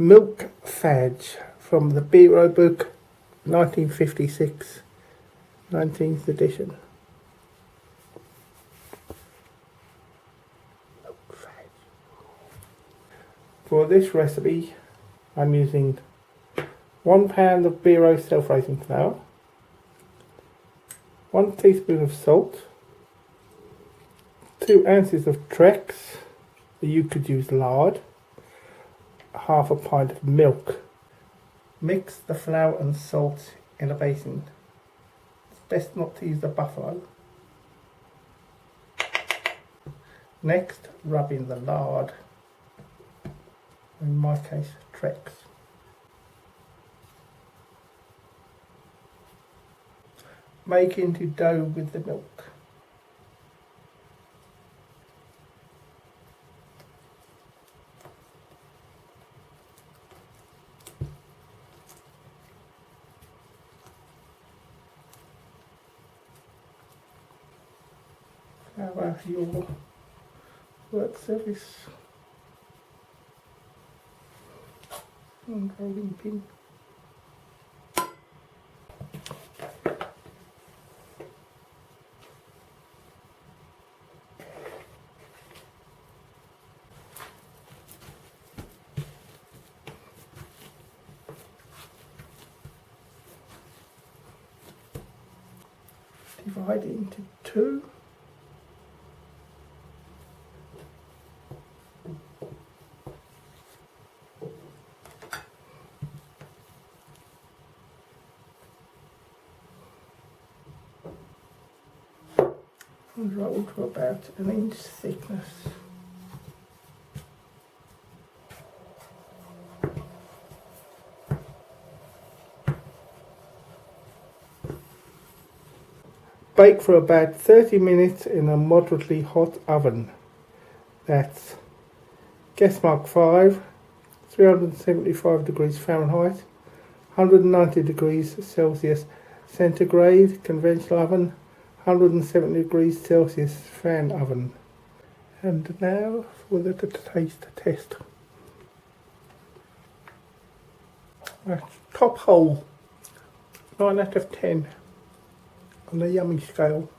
Milk Fadge from the Bureau book 1956, 19th edition. Milk Fadge. For this recipe I'm using 1 pound of Bureau self-raising flour, 1 teaspoon of salt, 2 ounces of Trex, you could use lard, half a pint of milk. Mix the flour and salt in a basin. It's best not to use the buffalo. Next, rub in the lard, in my case Trex. Make into dough with the milk. Flour your work surface and rolling pin. Divide it into 2. And roll to about 1 inch thickness. Bake for about 30 minutes in a moderately hot oven. That's guess mark 5, 375 degrees Fahrenheit, 190 degrees Celsius centigrade conventional oven, 170 degrees Celsius fan oven. And now for the taste test. Top hole, 9 out of 10 on the yummy scale.